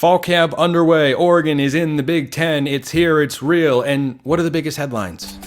Fall camp underway. Oregon is in the Big Ten. It's here. It's real. And what are the biggest headlines?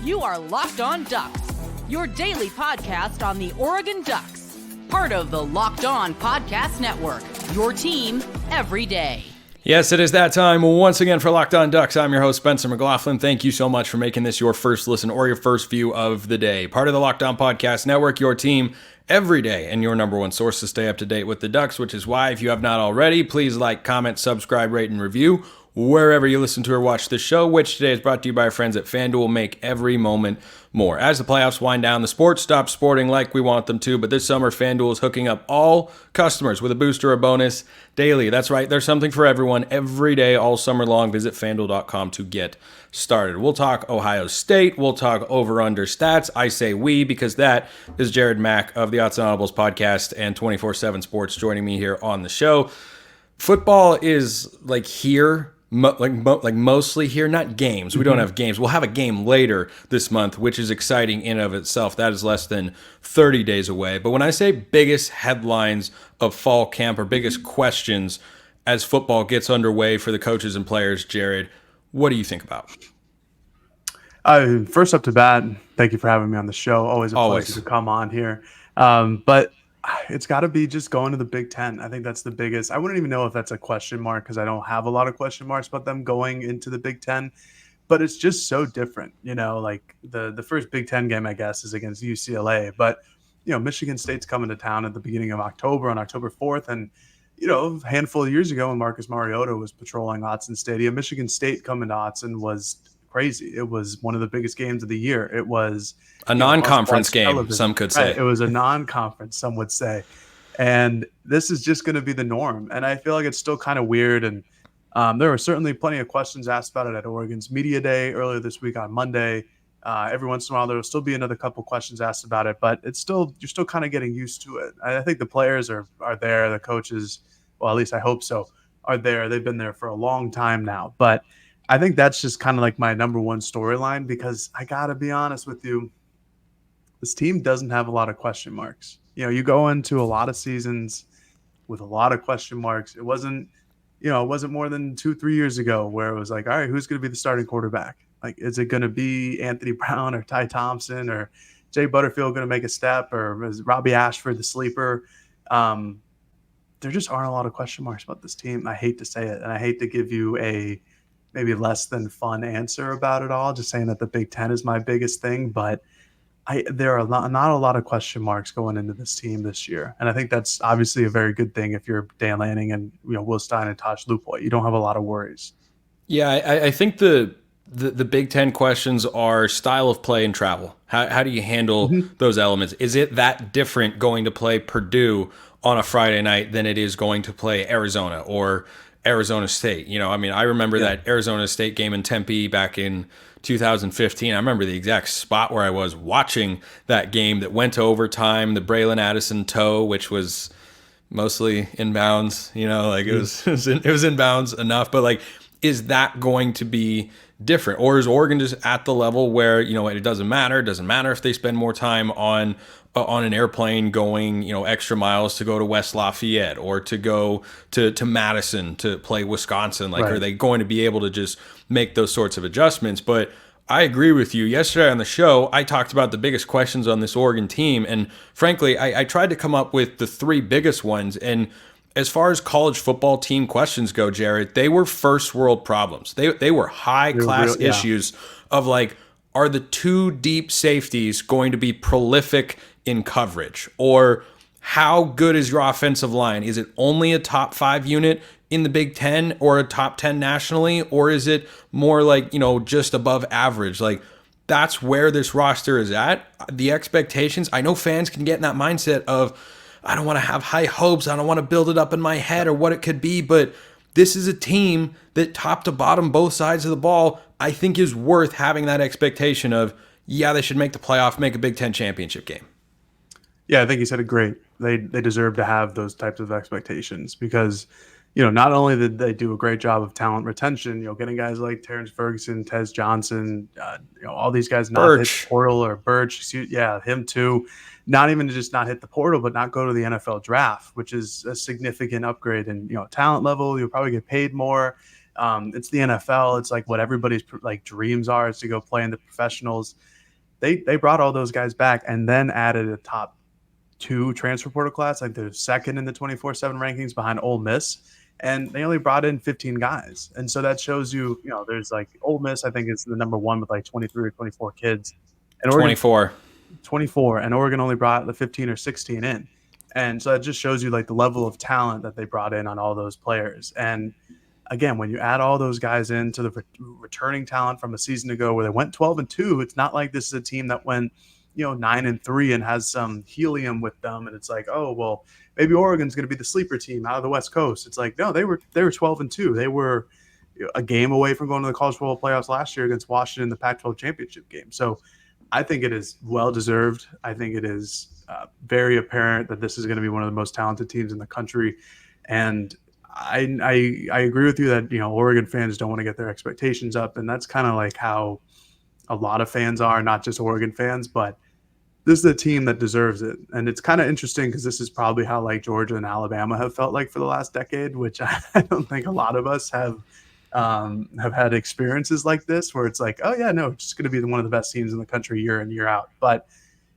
You are Locked On Ducks, your daily podcast on the Oregon Ducks. Part of the Locked On Podcast Network, your team every day. Yes, it is that time once again for Locked On Ducks. I'm your host, Spencer McLaughlin. Thank you so much for making this your first listen or your first view of the day. Part of the Locked On Podcast Network, your team every day, and your number one source to stay up to date with the Ducks, which is why, if you have not already, please like, comment, subscribe, rate, and review wherever you listen to or watch this show, which today is brought to you by our friends at FanDuel. Make every moment more. As the playoffs wind down, the sports stop sporting like we want them to, but this summer, FanDuel is hooking up all customers with a booster or bonus daily. That's right, there's something for everyone every day, all summer long. Visit FanDuel.com to get started. We'll talk Ohio State. We'll talk over-under stats. I say we because that is Jared Mack of the Autzen Audibles podcast and 24/7 Sports joining me here on the show. Football is like here. Mostly here, not games. We don't have games. We'll have a game later this month, which is exciting in and of itself. That is less than 30 days away. But when I say biggest headlines of fall camp or biggest questions as football gets underway for the coaches and players, Jared, what do you think about? First up to bat, thank you for having me on the show. Always a pleasure to come on here. But it's got to be just going to the Big Ten. I think that's the biggest. I wouldn't even know if that's a question mark because I don't have a lot of question marks about them going into the Big Ten. But it's just so different. You know, like the first Big Ten game, I guess, is against UCLA. But, you know, Michigan State's coming to town at the beginning of October, on October 4th. And, you know, a handful of years ago when Marcus Mariota was patrolling Autzen Stadium, Michigan State coming to Autzen was crazy. It was one of the biggest games of the year. It was a non-conference game, television. Some could say. Right. It was a non-conference, some would say. And this is just going to be the norm. And I feel like it's still kind of weird. And there were certainly plenty of questions asked about it at Oregon's Media Day earlier this week on Monday. Every once in a while, there will still be another couple questions asked about it, but it's still, you're still kind of getting used to it. I think the players are there. The coaches, well, at least I hope so, are there. They've been there for a long time now. But I think that's just kind of like my number one storyline, because I got to be honest with you, this team doesn't have a lot of question marks. You know, you go into a lot of seasons with a lot of question marks. It wasn't more than 2-3 years ago where it was like, all right, who's going to be the starting quarterback? Like, is it going to be Anthony Brown or Ty Thompson or Jay Butterfield going to make a step, or is Robbie Ashford the sleeper? There just aren't a lot of question marks about this team. I hate to say it, and I hate to give you a maybe less than fun answer about it all, just saying that the Big Ten is my biggest thing, but there are not a lot of question marks going into this team this year. And I think that's obviously a very good thing if you're Dan Lanning and, you know, Will Stein and Tosh Lupoy. You don't have a lot of worries. Yeah, I think the Big Ten questions are style of play and travel. How do you handle those elements? Is it that different going to play Purdue on a Friday night than it is going to play Arizona or Arizona State? You know, I mean, I remember that Arizona State game in Tempe back in 2015. I remember the exact spot where I was watching that game that went to overtime, the Braylon Addison toe, which was mostly inbounds, you know, like it was inbounds enough, but like, is that going to be different? Or is Oregon just at the level where, you know, it doesn't matter. It doesn't matter if they spend more time on an airplane going, you know, extra miles to go to West Lafayette or to go to Madison to play Wisconsin. Like, Are they going to be able to just make those sorts of adjustments? But I agree with you. Yesterday on the show, I talked about the biggest questions on this Oregon team. And frankly, I tried to come up with the three biggest ones. And as far as college football team questions go, Jared, they were first world problems. They were high class issues of like, are the two deep safeties going to be prolific in coverage? Or how good is your offensive line? Is it only a top 5 unit in the Big Ten or a top 10 nationally? Or is it more like, you know, just above average? Like, that's where this roster is at. The expectations, I know fans can get in that mindset of, I don't want to have high hopes. I don't want to build it up in my head or what it could be. But this is a team that top to bottom, both sides of the ball, I think is worth having that expectation of, yeah, they should make the playoff, make a Big Ten championship game. Yeah, I think you said it great. They deserve to have those types of expectations because, not only did they do a great job of talent retention, getting guys like Terrence Ferguson, Tez Johnson, all these guys not hit the Birch. portal, or Birch, yeah, him too. Not even to just not hit the portal, but not go to the NFL draft, which is a significant upgrade in talent level. You'll probably get paid more. It's the NFL. It's like what everybody's like dreams are, is to go play in the professionals. They brought all those guys back and then added a top 2 transfer portal class, like they're second in the 24/7 rankings behind Ole Miss, and they only brought in 15 guys. And so that shows there's like Ole Miss, I think, is the number 1 with like 23 or 24 kids, and Oregon 24, and Oregon only brought the 15 or 16 in. And so that just shows you like the level of talent that they brought in on all those players. And again, when you add all those guys into the returning talent from a season ago where they went 12-2, it's not like this is a team that went 9-3 and has some helium with them, and it's like, oh well, maybe Oregon's going to be the sleeper team out of the West Coast. It's like, no, they were 12-2. They were a game away from going to the college football playoffs last year against Washington in the Pac-12 championship game. So I think it is well deserved. I think it is very apparent that this is going to be one of the most talented teams in the country, and I agree with you that Oregon fans don't want to get their expectations up, and that's kind of like how a lot of fans are, not just Oregon fans, but this is a team that deserves it. And it's kind of interesting because this is probably how like Georgia and Alabama have felt like for the last decade, which I don't think a lot of us have had experiences like this, where it's like, oh yeah, no, it's just going to be one of the best teams in the country year in, year out. But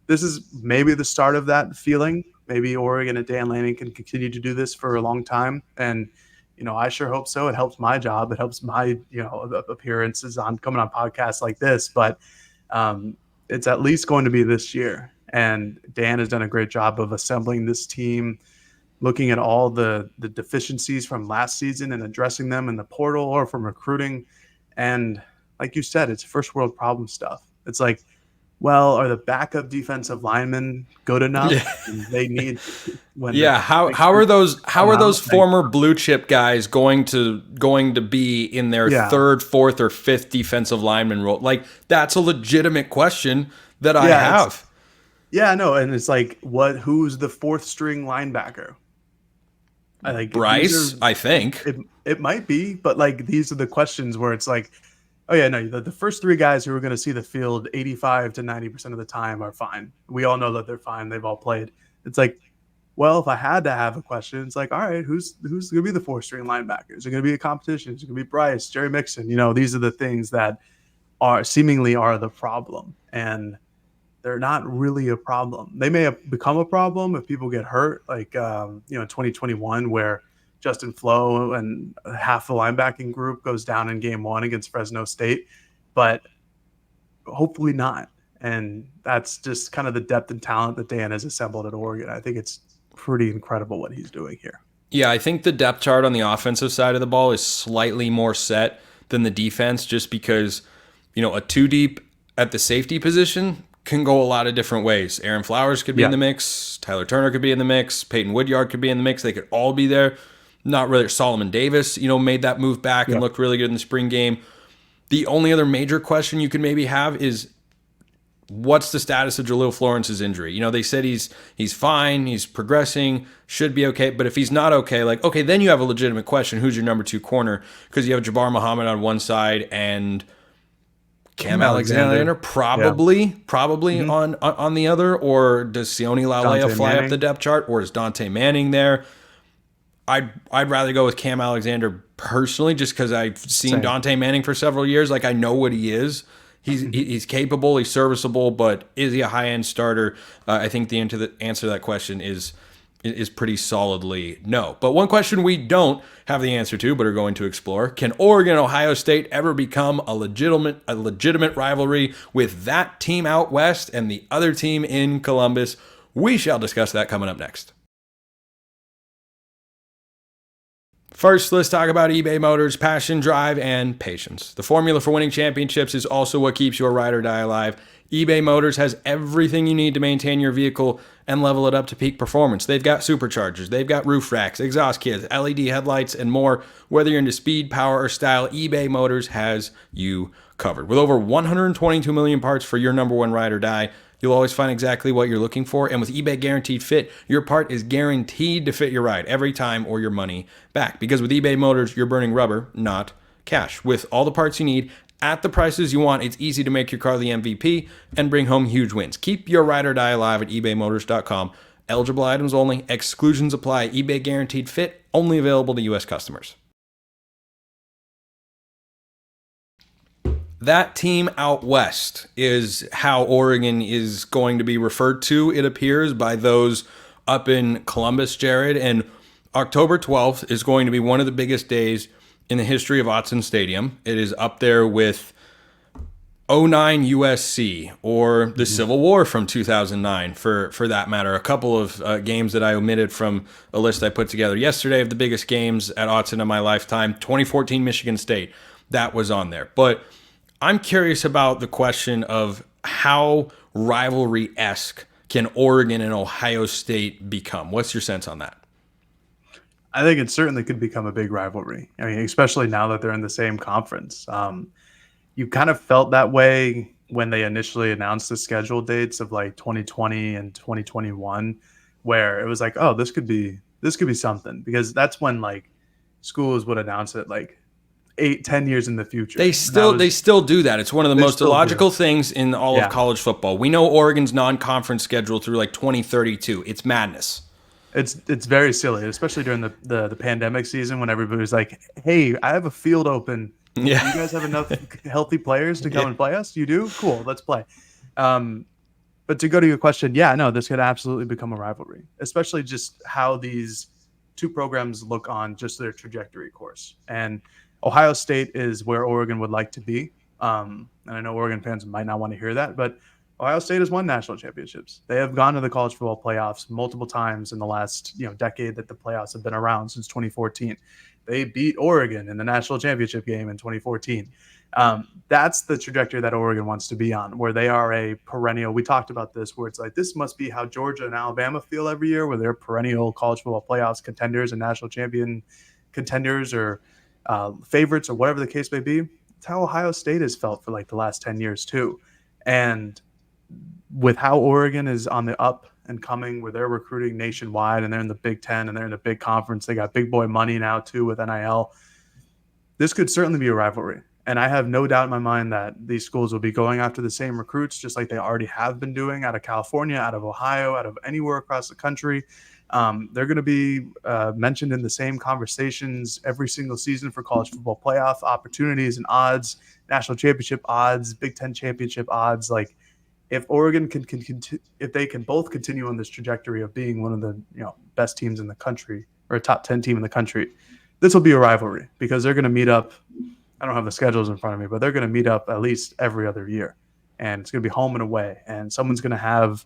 this is maybe the start of that feeling. Maybe Oregon and Dan Lanning can continue to do this for a long time. And, I sure hope so. It helps my job. It helps my, appearances on coming on podcasts like this, but it's at least going to be this year. And Dan has done a great job of assembling this team, looking at all the deficiencies from last season and addressing them in the portal or from recruiting. And like you said, it's first world problem stuff. It's like, well, are the backup defensive linemen good enough? Yeah. They need how are those former blue chip guys going to be in their third, fourth, or fifth defensive lineman role? Like, that's a legitimate question that I have. Yeah, no, and it's like, who's the fourth string linebacker? Bryce, I think. It might be, but like these are the questions where it's like, oh yeah, no, the first 3 guys who are going to see the field 85 to 90% of the time are fine. We all know that they're fine. They've all played. It's like, well, if I had to have a question, it's like, all right, who's going to be the 4th-string linebackers? Is it going to be a competition? Is it going to be Bryce, Jerry Mixon? These are the things that are seemingly are the problem, and they're not really a problem. They may have become a problem if people get hurt, like in 2021, where Justin Flo and half the linebacking group goes down in game 1 against Fresno State, but hopefully not. And that's just kind of the depth and talent that Dan has assembled at Oregon. I think it's pretty incredible what he's doing here. Yeah, I think the depth chart on the offensive side of the ball is slightly more set than the defense, just because, a 2 deep at the safety position can go a lot of different ways. Aaron Flowers could be in the mix. Tyler Turner could be in the mix. Peyton Woodyard could be in the mix. They could all be there. Not really. Solomon Davis, made that move back and looked really good in the spring game. The only other major question you could maybe have is, what's the status of Jaleel Florence's injury? They said he's fine, he's progressing, should be okay. But if he's not okay, then you have a legitimate question. Who's your number 2 corner? Because you have Jabbar Muhammad on one side and Cam Alexander probably on the other. Or does Sione Laulea fly up the depth chart? Or is Dante Manning there? I'd rather go with Cam Alexander personally, just because I've seen Dante Manning for several years. Like, I know what he is. He's capable, he's serviceable, but is he a high-end starter? I think the answer to that question is pretty solidly no. But one question we don't have the answer to, but are going to explore: can Oregon and Ohio State ever become a legitimate rivalry with that team out west and the other team in Columbus? We shall discuss that coming up next. First, let's talk about eBay Motors' passion, drive, and patience. The formula for winning championships is also what keeps your ride or die alive. eBay Motors has everything you need to maintain your vehicle and level it up to peak performance. They've got superchargers, they've got roof racks, exhaust kits, LED headlights, and more. Whether you're into speed, power, or style, eBay Motors has you covered. With over 122 million parts for your number 1 ride or die, you'll always find exactly what you're looking for. And with eBay Guaranteed Fit, your part is guaranteed to fit your ride every time or your money back. Because with eBay Motors, you're burning rubber, not cash. With all the parts you need at the prices you want, it's easy to make your car the MVP and bring home huge wins. Keep your ride or die alive at ebaymotors.com. Eligible items only. Exclusions apply. eBay Guaranteed Fit, only available to U.S. customers. That team out west is how Oregon is going to be referred to, it appears, by those up in Columbus, Jared. And October 12th is going to be one of the biggest days in the history of Autzen Stadium. It is up there with '09 USC or the Civil War from 2009, for that matter. A couple of games that I omitted from a list I put together yesterday of the biggest games at Autzen in my lifetime. 2014 Michigan State, that was on there. But I'm curious about the question of how rivalry-esque can Oregon and Ohio State become? What's your sense on that? I think it certainly could become a big rivalry. I mean, especially now that they're in the same conference. You kind of felt that way when they initially announced the schedule dates of like 2020 and 2021, where it was like, oh, this could be something, because that's when like schools would announce it like 8-10 years in the future. They still do that. It's one of the most illogical things in all of college football. We know Oregon's non-conference schedule through like 2032. It's madness. It's very silly, especially during the pandemic season when everybody was like, hey, I have a field open. Yeah. You guys have enough healthy players to come and play us? You do? Cool, let's play. But to go to your question, yeah, no, this could absolutely become a rivalry, especially just how these two programs look on just their trajectory course. And Ohio State is where Oregon would like to be. And I know Oregon fans might not want to hear that, but Ohio State has won national championships. They have gone to the college football playoffs multiple times in the last decade that the playoffs have been around, since 2014. They beat Oregon in the national championship game in 2014. That's the trajectory that Oregon wants to be on, where they are a perennial. We talked about this, where it's like, this must be how Georgia and Alabama feel every year, where they're perennial college football playoffs contenders and national champion contenders, or favorites, or whatever the case may be. It's how Ohio State has felt for like the last 10 years too. And with how Oregon is on the up and coming, where they're recruiting nationwide and they're in the Big Ten and they're in a big conference, they got big boy money now too with NIL. This could certainly be a rivalry. And I have no doubt in my mind that these schools will be going after the same recruits, just like they already have been doing out of California, out of Ohio, out of anywhere across the country. They're going to be mentioned in the same conversations every single season for college football playoff opportunities and odds, national championship odds, Big Ten championship odds. Like, if Oregon if they can both continue on this trajectory of being one of the best teams in the country, or a top 10 team in the country, this will be a rivalry, because they're going to meet up. I don't have the schedules in front of me, but they're going to meet up at least every other year, and it's going to be home and away, and someone's going to have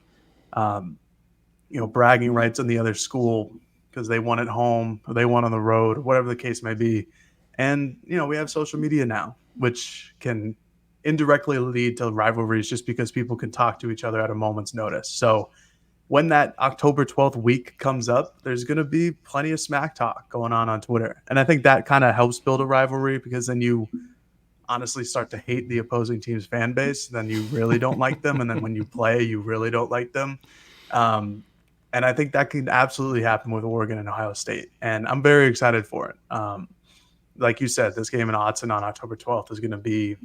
bragging rights in the other school because they won at home or they won on the road, whatever the case may be. And we have social media now, which can indirectly lead to rivalries just because people can talk to each other at a moment's notice. So when that October 12th week comes up, there's going to be plenty of smack talk going on Twitter. And I think that kind of helps build a rivalry, because then you honestly start to hate the opposing team's fan base. Then you really don't like them. And then when you play, you really don't like them. And I think that can absolutely happen with Oregon and Ohio State. And I'm very excited for it. Like you said, this game in Autzen on October 12th is going to be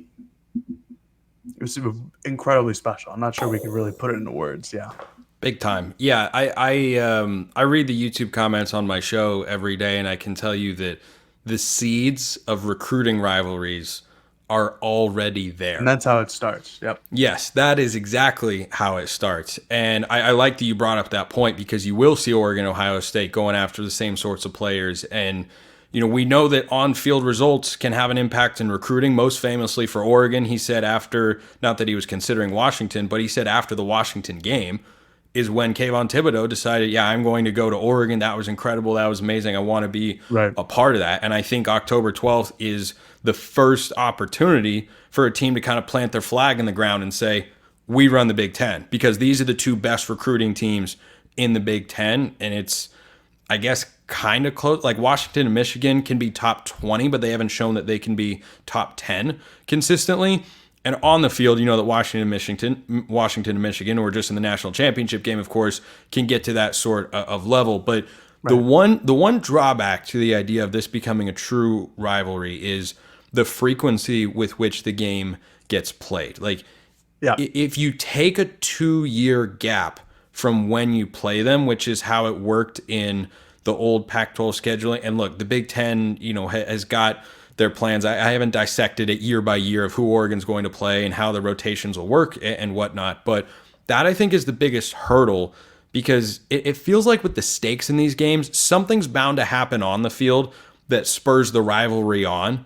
incredibly special. I'm not sure we can really put it into words. Yeah. Big time. Yeah. I read the YouTube comments on my show every day, and I can tell you that the seeds of recruiting rivalries are already there. And that's how it starts. Yep. Yes, that is exactly how it starts. And I like that you brought up that point, because you will see Oregon, Ohio State going after the same sorts of players. And we know that on-field results can have an impact in recruiting. Most famously for Oregon, he said after, not that he was considering Washington, but he said after the Washington game is when Kayvon Thibodeau decided, I'm going to go to Oregon. That was incredible. That was amazing. I want to be a part of that. And I think October 12th is the first opportunity for a team to kind of plant their flag in the ground and say, we run the Big Ten, because these are the two best recruiting teams in the Big Ten. And it's, I guess, kind of close. Like Washington and Michigan can be top 20, but they haven't shown that they can be top 10 consistently. And on the field, you know that Washington and Michigan, or just in the national championship game, of course, can get to that sort of level. But the one drawback to the idea of this becoming a true rivalry is the frequency with which the game gets played. Like, if you take a 2-year gap from when you play them, which is how it worked in the old Pac-12 scheduling, and look, the Big Ten, has got their plans. I haven't dissected it year by year of who Oregon's going to play and how the rotations will work and whatnot. But that, I think, is the biggest hurdle, because it feels like with the stakes in these games, something's bound to happen on the field that spurs the rivalry on.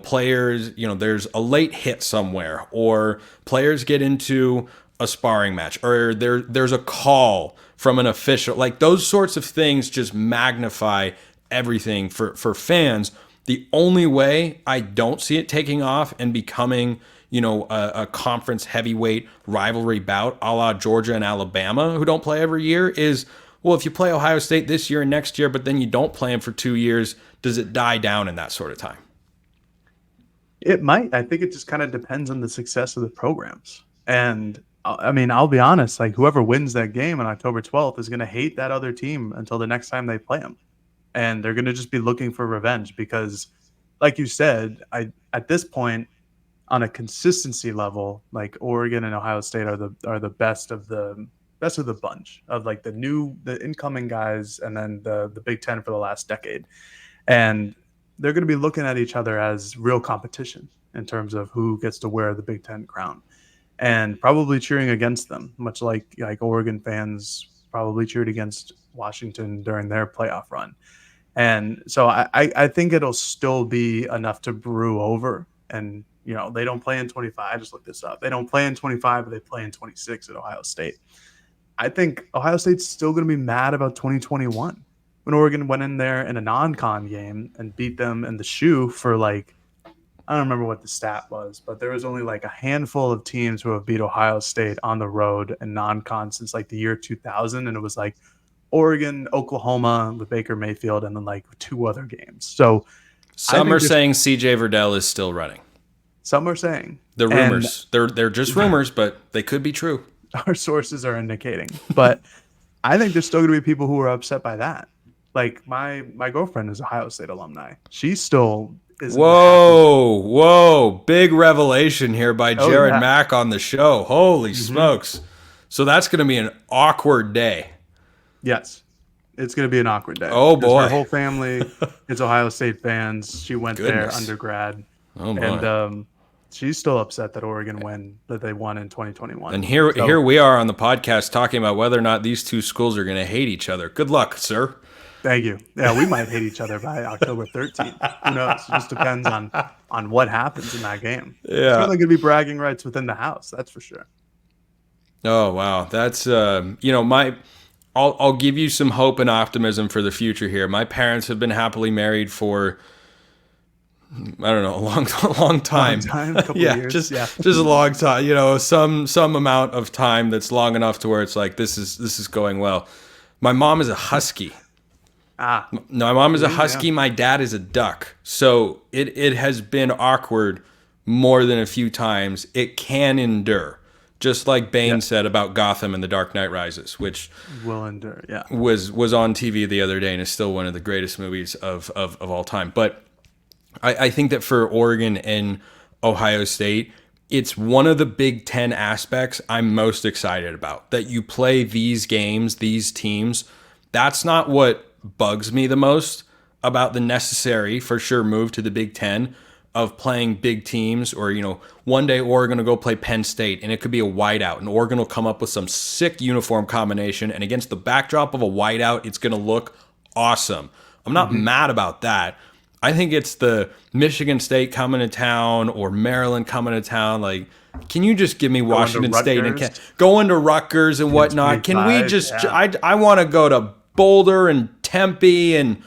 Players, there's a late hit somewhere, or players get into a sparring match, or there's a call from an official. Like, those sorts of things just magnify everything for fans. The only way I don't see it taking off and becoming, a conference heavyweight rivalry bout a la Georgia and Alabama, who don't play every year, is, well, if you play Ohio State this year and next year, but then you don't play them for 2 years, does it die down in that sort of time? It might. I think it just kind of depends on the success of the programs. And I mean, I'll be honest, like, whoever wins that game on October 12th is going to hate that other team until the next time they play them. And they're going to just be looking for revenge because, like you said, at this point, on a consistency level, like, Oregon and Ohio State are the best of the bunch of, like, the incoming guys, and then the Big Ten for the last decade. And they're going to be looking at each other as real competition in terms of who gets to wear the Big Ten crown, and probably cheering against them, much like Oregon fans probably cheered against Washington during their playoff run. And so I think it'll still be enough to brew over. And, they don't play in 25. I just looked this up. They don't play in 25, but they play in 26 at Ohio State. I think Ohio State's still going to be mad about 2021 when Oregon went in there in a non-con game and beat them in the shoe for, like, I don't remember what the stat was, but there was only like a handful of teams who have beat Ohio State on the road in non-con since like the year 2000. And it was like Oregon, Oklahoma with Baker Mayfield, and then like 2 other games. So some are saying CJ Verdell is still running. Some are saying the rumors. They're just rumors, but they could be true. Our sources are indicating. But I think there's still going to be people who are upset by that. Like, my girlfriend is Ohio State alumni. She still is. Whoa! Big revelation here by Jared Mack on the show. Holy smokes! So that's going to be an awkward day. Yes, it's going to be an awkward day. Oh boy! Her whole family is Ohio State fans. She went there undergrad. Oh boy! And she's still upset that they won in 2021. And here we are on the podcast talking about whether or not these two schools are going to hate each other. Good luck, sir. Thank you. Yeah, we might hate each other by October 13th. Who knows? It just depends on what happens in that game. Yeah. It's certainly going to be bragging rights within the house. That's for sure. Oh, wow. That's, I'll give you some hope and optimism for the future here. My parents have been happily married for, I don't know, a long time. A couple of years. Just a long time. Some amount of time that's long enough to where it's like, this is going well. My mom is a husky. No, my mom is a husky. Yeah. My dad is a duck. So it has been awkward more than a few times. It can endure. Just like Bane said about Gotham and The Dark Knight Rises, which will endure, was on TV the other day and is still one of the greatest movies of all time. But I think that for Oregon and Ohio State, it's one of the Big Ten aspects I'm most excited about. That you play these games, these teams. That's not what bugs me the most about the necessary, for sure, move to the Big Ten of playing big teams. Or, one day Oregon will go play Penn State and it could be a whiteout and Oregon will come up with some sick uniform combination, and against the backdrop of a whiteout, it's going to look awesome. I'm not mad about that. I think it's the Michigan State coming to town or Maryland coming to town. Like, can you just give me Washington State and going to Rutgers and whatnot? Can we just, I want to go to Boulder and Tempe and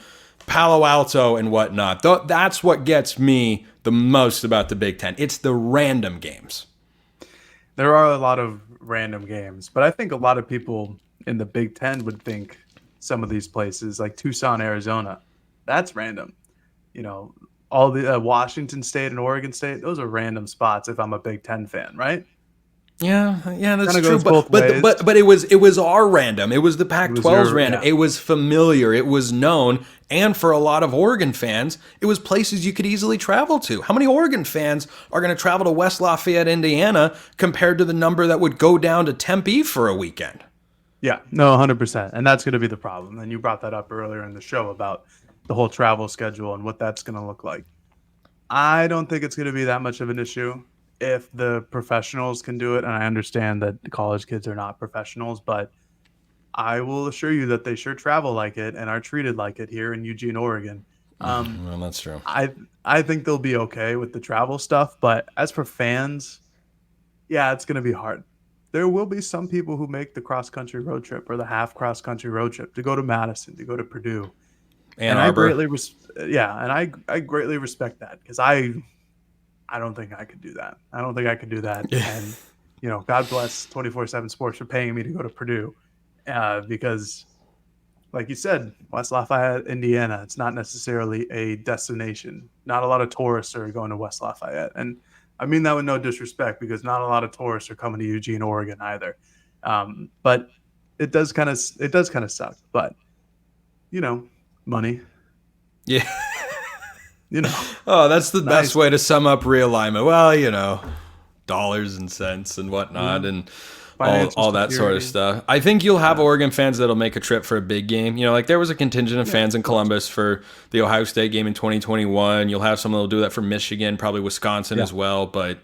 Palo Alto and whatnot. That's what gets me the most about the Big Ten. It's the random games. There are a lot of random games, but I think a lot of people in the Big Ten would think some of these places, like Tucson, Arizona, that's random. all the Washington State and Oregon State, those are random spots if I'm a Big Ten fan, right? Yeah, that's Kind of true. goes both ways. But it was our random. It was the It was Pac-12's your, random. yeah. It was familiar. It was known. And for a lot of Oregon fans, it was places you could easily travel to. How many Oregon fans are going to travel to West Lafayette, Indiana, compared to the number that would go down to Tempe for a weekend? Yeah, no, 100%. And that's going to be the problem. And you brought that up earlier in the show about the whole travel schedule and what that's going to look like. I don't think it's going to be that much of an issue if the professionals can do it. And I understand that the college kids are not professionals, but I will assure you that they sure travel like it and are treated like it here in Eugene, Oregon. Well, that's true. I think they'll be okay with the travel stuff, but as for fans, yeah, it's going to be hard. There will be some people who make the cross country road trip or the half cross country road trip to go to Madison, to go to Purdue. Ann Arbor. I greatly respect that because I don't think I could do that. I don't think I could do that. And God bless 24/7 Sports for paying me to go to Purdue, because, like you said, West Lafayette, Indiana, it's not necessarily a destination. Not a lot of tourists are going to West Lafayette, and I mean that with no disrespect because not a lot of tourists are coming to Eugene, Oregon either. But it does kind of suck. But money. Yeah. Oh, that's the best way to sum up realignment. Well, dollars and cents and whatnot, and all that sort of stuff. I think you'll have Oregon fans that'll make a trip for a big game. Like there was a contingent of fans in Columbus for the Ohio State game in 2021. You'll have some that'll do that for Michigan, probably Wisconsin as well. But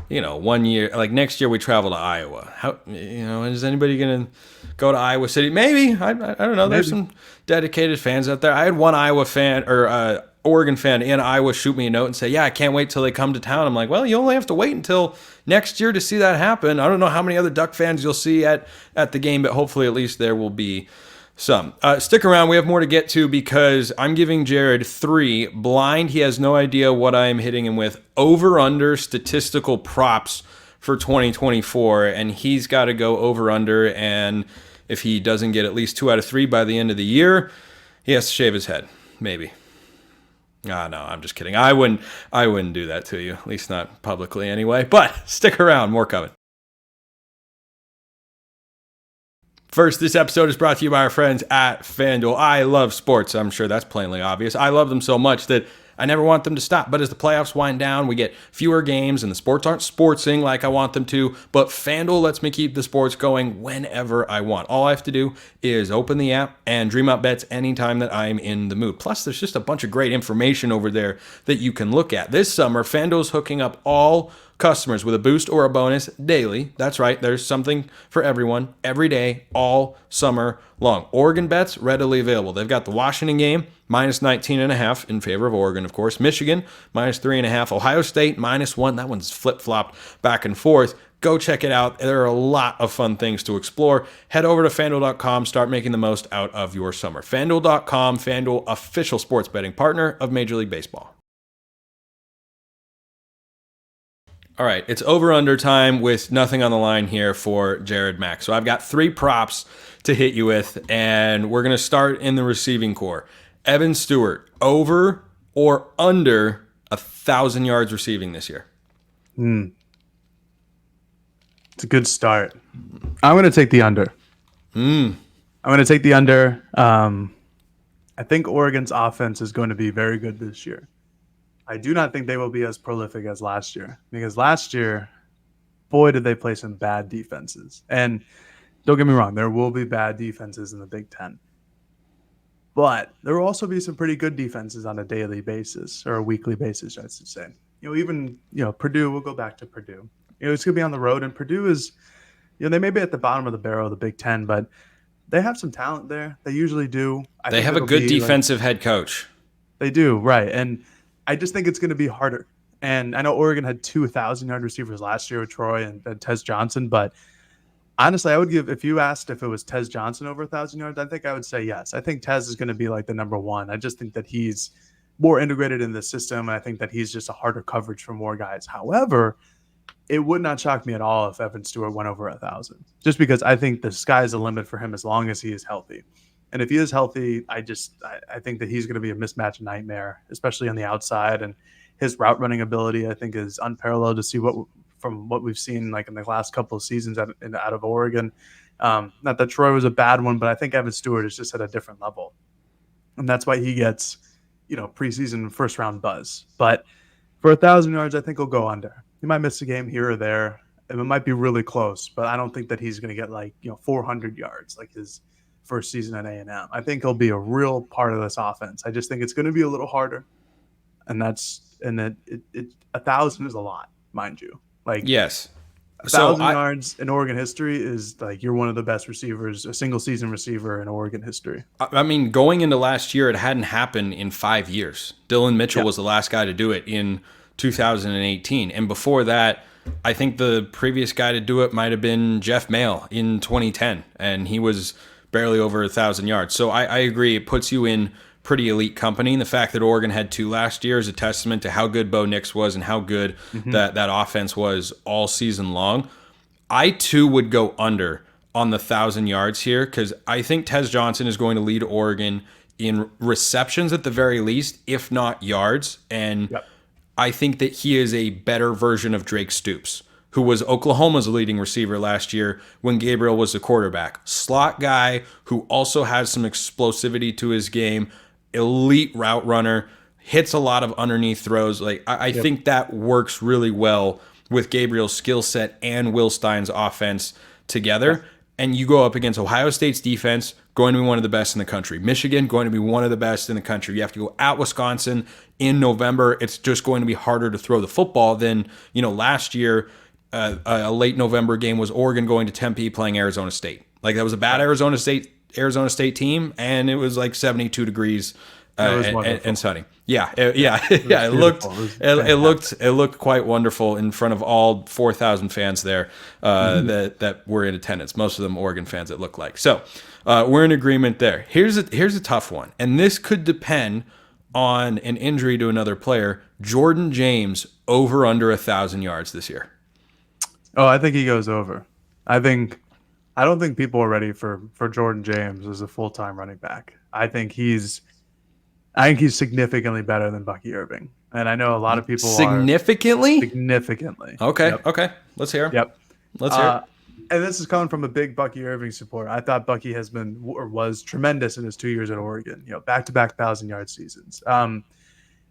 1 year, like next year, we travel to Iowa. How is anybody going to go to Iowa City? Maybe. I don't know. There's some dedicated fans out there. I had one Iowa fan or Oregon fan in Iowa shoot me a note and say, yeah, I can't wait till they come to town. I'm like, well, you only have to wait until next year to see that happen. I don't know how many other Duck fans you'll see at the game, but hopefully at least there will be some. Stick around. We have more to get to because I'm giving Jared 3 blind. He has no idea what I'm hitting him with. Over-under statistical props for 2024, and he's got to go over-under, and if he doesn't get at least 2 out of 3 by the end of the year, he has to shave his head. Maybe. No, I'm just kidding. I wouldn't do that to you, at least not publicly anyway. But stick around, more coming. First, this episode is brought to you by our friends at FanDuel. I love sports. I'm sure that's plainly obvious. I love them so much that I never want them to stop. But as the playoffs wind down, we get fewer games and the sports aren't sportsing like I want them to. But FanDuel lets me keep the sports going whenever I want. All I have to do is open the app and dream up bets anytime that I'm in the mood. Plus, there's just a bunch of great information over there that you can look at. This summer, FanDuel's hooking up all customers with a boost or a bonus daily. That's right. There's something for everyone every day, all summer long. Oregon bets readily available. They've got the Washington game, minus 19.5 in favor of Oregon, of course. Michigan, minus 3.5. Ohio State, minus 1. That one's flip-flopped back and forth. Go check it out. There are a lot of fun things to explore. Head over to FanDuel.com. Start making the most out of your summer. FanDuel.com, FanDuel, official sports betting partner of Major League Baseball. All right, it's over-under time with nothing on the line here for Jared Mack. So I've got 3 props to hit you with, and we're going to start in the receiving core. Evan Stewart, over or under 1,000 yards receiving this year? It's a good start. I'm going to take the under. I'm going to take the under. I think Oregon's offense is going to be very good this year. I do not think they will be as prolific as last year because last year, boy, did they play some bad defenses. And don't get me wrong, there will be bad defenses in the Big Ten. But there will also be some pretty good defenses on a daily basis or a weekly basis, I should say. Even Purdue, we'll go back to Purdue. It's going to be on the road, and Purdue is, they may be at the bottom of the barrel of the Big Ten, but they have some talent there. They usually do. They have a good defensive head coach. They do, right. And I just think it's going to be harder. And I know Oregon had 2 1,000-yard receivers last year with Troy and Tez Johnson, but honestly, I would give, if you asked if it was Tez Johnson over 1,000 yards, I think I would say yes. I think Tez is going to be like the number 1. I just think that he's more integrated in the system, and I think that he's just a harder coverage for more guys. However, it would not shock me at all if Evan Stewart went over 1,000, just because I think the sky's the limit for him as long as he is healthy. And if he is healthy, I think that he's going to be a mismatch nightmare, especially on the outside. And his route running ability, I think, is unparalleled to see from what we've seen like in the last couple of seasons out of Oregon. Not that Troy was a bad one, but I think Evan Stewart is just at a different level, and that's why he gets, preseason first round buzz. But for 1,000 yards, I think he'll go under. He might miss a game here or there, and it might be really close, but I don't think that he's going to get 400 yards like his first season at A&M. I think he'll be a real part of this offense. I just think it's going to be a little harder, and that 1,000 is a lot, mind you. Yes. 1,000 yards in Oregon history is you're one of the best receivers, a single season receiver in Oregon history. I mean, going into last year, it hadn't happened in 5 years. Dylan Mitchell was the last guy to do it in 2018. And before that, I think the previous guy to do it might have been Jeff Mayle in 2010. And he was barely over 1,000 yards. So I agree. It puts you in pretty elite company. And the fact that Oregon had 2 last year is a testament to how good Bo Nix was and how good that offense was all season long. I too would go under on the 1,000 yards here because I think Tez Johnson is going to lead Oregon in receptions at the very least, if not yards. And I think that he is a better version of Drake Stoops, who was Oklahoma's leading receiver last year when Gabriel was the quarterback. Slot guy who also has some explosivity to his game, elite route runner, hits a lot of underneath throws. I think that works really well with Gabriel's skill set and Will Stein's offense together. And you go up against Ohio State's defense, going to be one of the best in the country. Michigan, going to be one of the best in the country. You have to go at Wisconsin in November. It's just going to be harder to throw the football than, last year. A late November game was Oregon going to Tempe playing Arizona State. That was a bad Arizona State team, and it was 72 degrees and sunny. It looked quite wonderful in front of all 4,000 fans there that were in attendance. Most of them Oregon fans, it looked like. So we're in agreement there. Here's a tough one, and this could depend on an injury to another player. Jordan James over under 1,000 yards this year. Oh, I think he goes over. I don't think people are ready for Jordan James as a full-time running back. I think he's significantly better than Bucky Irving. And I know a lot of people significantly? Significantly. Okay. Okay. Let's hear it. Yep. Let's hear it. And this is coming from a big Bucky Irving supporter. I thought Bucky was tremendous in his 2 years at Oregon, back-to-back 1,000-yard seasons.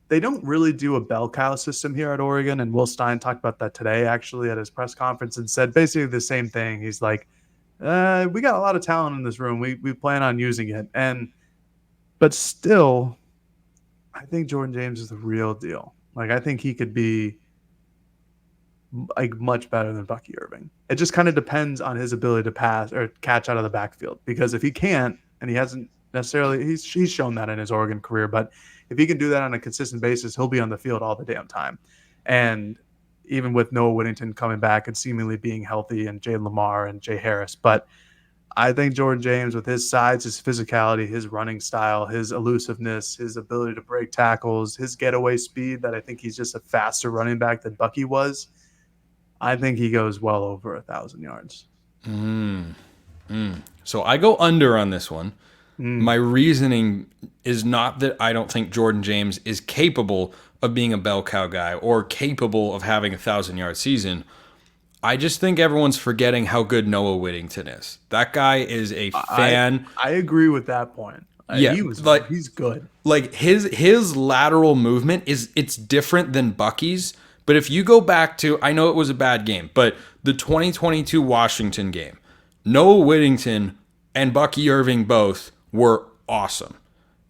They don't really do a bell cow system here at Oregon, and Will Stein talked about that today, actually, at his press conference, and said basically the same thing. He's like, we got a lot of talent in this room. We plan on using it. But still, I think Jordan James is the real deal. I think he could be much better than Bucky Irving. It just kind of depends on his ability to pass or catch out of the backfield, because if he can't, and he hasn't necessarily, he's shown that in his Oregon career, but if he can do that on a consistent basis, he'll be on the field all the damn time. And even with Noah Whittington coming back and seemingly being healthy, and Jay Lamar and Jay Harris. But I think Jordan James, with his size, his physicality, his running style, his elusiveness, his ability to break tackles, his getaway speed, that I think he's just a faster running back than Bucky was. I think he goes well over 1,000 yards. So I go under on this one. My reasoning is not that I don't think Jordan James is capable of being a bell cow guy or capable of having a 1,000-yard season. I just think everyone's forgetting how good Noah Whittington is. That guy is a fan. I agree with that point. Yeah, he's good. His lateral movement it's different than Bucky's. But if you go back to, I know it was a bad game, but the 2022 Washington game, Noah Whittington and Bucky Irving both were awesome.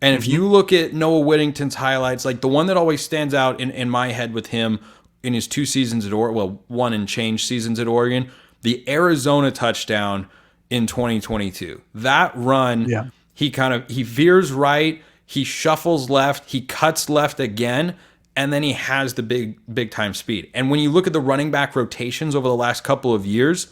And if you look at Noah Whittington's highlights, the one that always stands out in my head with him in his 2 seasons at Oregon, well, 1 and change seasons at Oregon, the Arizona touchdown in 2022. That run, he veers right, he shuffles left, he cuts left again, and then he has the big time speed. And when you look at the running back rotations over the last couple of years,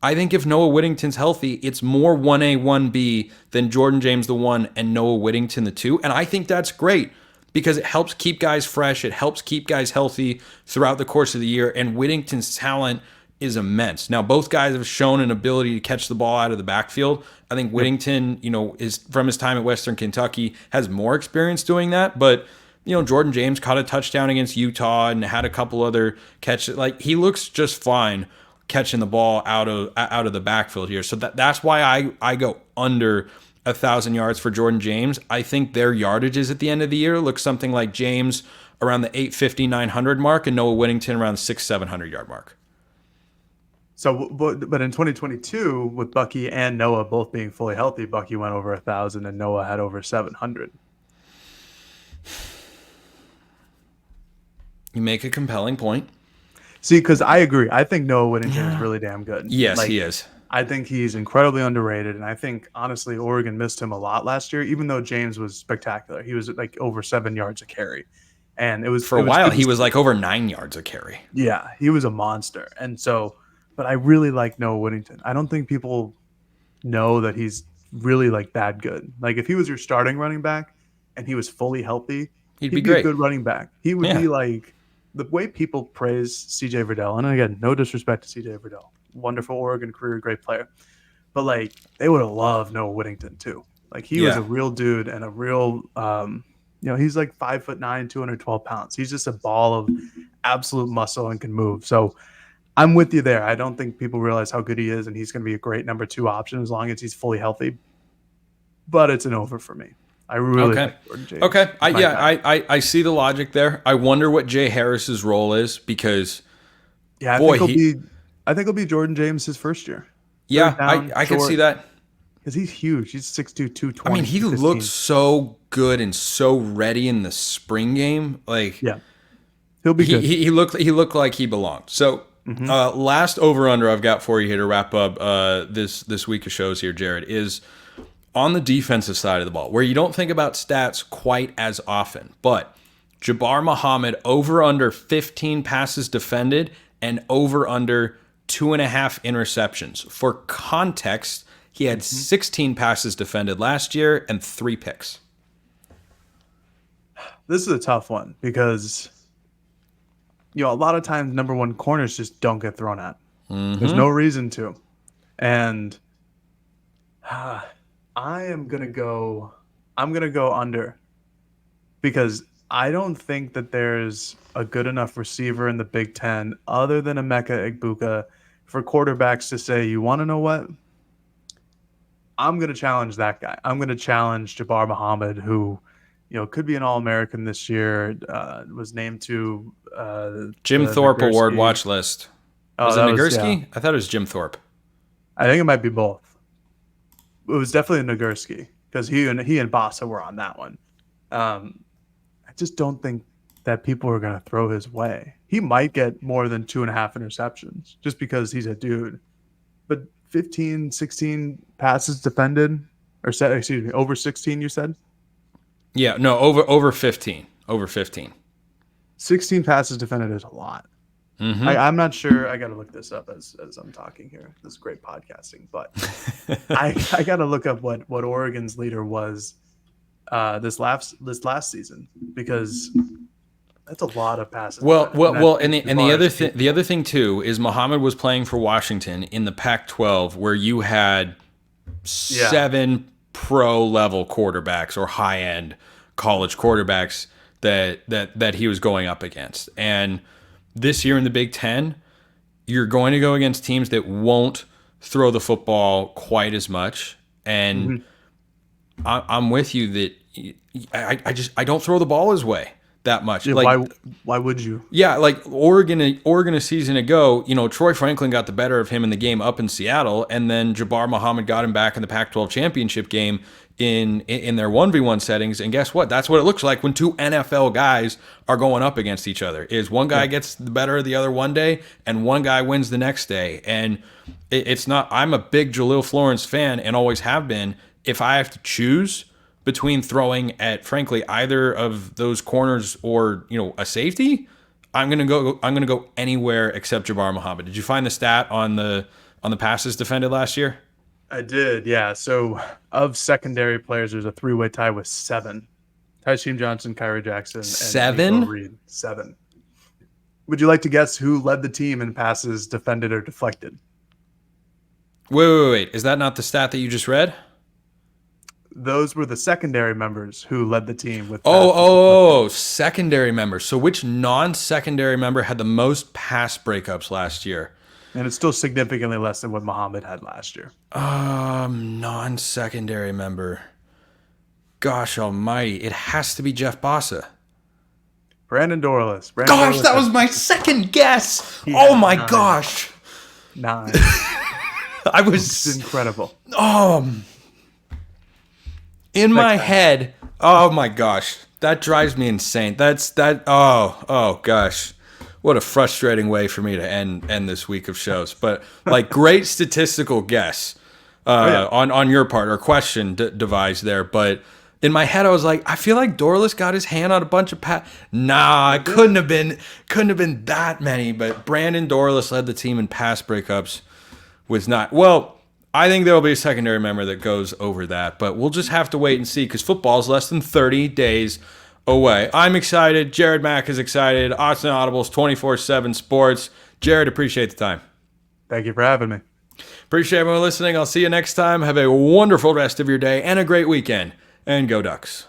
I think if Noah Whittington's healthy, it's more 1A, 1B than Jordan James the 1 and Noah Whittington the 2. And I think that's great because it helps keep guys fresh. It helps keep guys healthy throughout the course of the year. And Whittington's talent is immense. Now, both guys have shown an ability to catch the ball out of the backfield. I think Whittington, is from his time at Western Kentucky, has more experience doing that. But, Jordan James caught a touchdown against Utah and had a couple other catches. Like, he looks just fine catching the ball out of the backfield here. So that's why I go under 1,000 yards for Jordan James. I think their yardages at the end of the year look something like James around the 850, 900 mark, and Noah Whittington around the 600-700 yard mark. So, but in 2022, with Bucky and Noah both being fully healthy, Bucky went over 1,000 and Noah had over 700. You make a compelling point. See, because I agree. I think Noah Whittington is really damn good. Yes, he is. I think he's incredibly underrated, and I think, honestly, Oregon missed him a lot last year, even though James was spectacular. He was like over 7 yards a carry. And it was for a while, he was like over 9 yards a carry. Yeah, he was a monster. And so, but I really like Noah Whittington. I don't think people know that he's really like that good. Like, if he was your starting running back and he was fully healthy, he'd be great. A good running back. He would be like the way people praise CJ Verdell. And again, no disrespect to CJ Verdell. Wonderful Oregon career, great player. But like, they would have loved Noah Whittington too. Like, he was a real dude and a real, he's like 5'9", 212 pounds. He's just a ball of absolute muscle and can move. So I'm with you there. I don't think people realize how good he is, and he's going to be a great number 2 option as long as he's fully healthy. But it's an over for me. I really like Jordan James. Okay. I see the logic there. I wonder what Jay Harris's role is because I think it'll be Jordan James his first year. Yeah, I can see that. Because he's huge. He's 6'2", 220. I mean, he looks so good and so ready in the spring game. Like, he'll be good. He looked like he belonged. So, last over under I've got for you here to wrap up this week of shows here, Jared, is on the defensive side of the ball, where you don't think about stats quite as often. But Jabbar Muhammad over under 15 passes defended and over under 2.5 interceptions. For context, he had 16 passes defended last year and 3 picks. This is a tough one because, a lot of times number 1 corners just don't get thrown at. There's no reason to. And I'm going to go under because I don't think that there's a good enough receiver in the Big Ten other than Emeka Egbuka for quarterbacks to say, you want to know what? I'm going to challenge that guy. I'm going to challenge Jabbar Muhammad, who, could be an All-American this year, was named to Jim Thorpe Nagurski Award watch list. Was it Nagurski? I thought it was Jim Thorpe. I think it might be both. It was definitely Nagurski because he and Bassa were on that one. I just don't think that people are going to throw his way. He might get more than 2.5 interceptions just because he's a dude. But 15, 16 passes defended, over 16, you said? Yeah, no, over 15. Over 15. 16 passes defended is a lot. I'm not sure. I got to look this up as I'm talking here. This is great podcasting. But I got to look up what Oregon's leader was this last season because that's a lot of passes. Well, and the other thing too is Muhammad was playing for Washington in the Pac-12, where you had 7 pro level quarterbacks or high end college quarterbacks that he was going up against. And this year in the Big Ten, you're going to go against teams that won't throw the football quite as much. And I'm with you that I don't throw the ball his way that much. Yeah, like, why would you? Yeah, like Oregon a season ago, Troy Franklin got the better of him in the game up in Seattle, and then Jabbar Muhammad got him back in the Pac-12 championship game in their 1v1 settings. And guess what? That's what it looks like when 2 NFL guys are going up against each other. Is one guy gets the better of the other one day, and one guy wins the next day. And it's not. I'm a big Jaleel Florence fan and always have been. If I have to choose between throwing at, frankly, either of those corners or a safety, I'm gonna go anywhere except Jabbar Muhammad. Did you find the stat on the passes defended last year? I did, yeah. So of secondary players, there's a 3-way tie with 7: Tysheem Johnson, Kyrie Jackson, and 7. Reed. 7. Would you like to guess who led the team in passes defended or deflected? Wait. Is that not the stat that you just read? Those were the secondary members who led the team with Secondary members. So which non-secondary member had the most pass breakups last year? And it's still significantly less than what Muhammad had last year. Non-secondary member. Gosh almighty. It has to be Jeff Bossa. Brandon Dorlus. Gosh, that was my second guess. Oh my gosh. 9. I was It's incredible. In my head. Oh my gosh. That drives me insane. Oh gosh. What a frustrating way for me to end this week of shows. But like, great statistical guess on your part, or question devised there. But in my head, I was like, I feel like Dorlus got his hand on a bunch of Nah, it couldn't have been that many. But Brandon Dorlus led the team in pass breakups. Was not well. I think there will be a secondary member that goes over that, but we'll just have to wait and see, because football is less than 30 days away. I'm excited. Jared Mack is excited. Autzen Audibles, 24/7 Sports. Jared, appreciate the time. Thank you for having me. Appreciate everyone listening. I'll see you next time. Have a wonderful rest of your day and a great weekend. And go Ducks.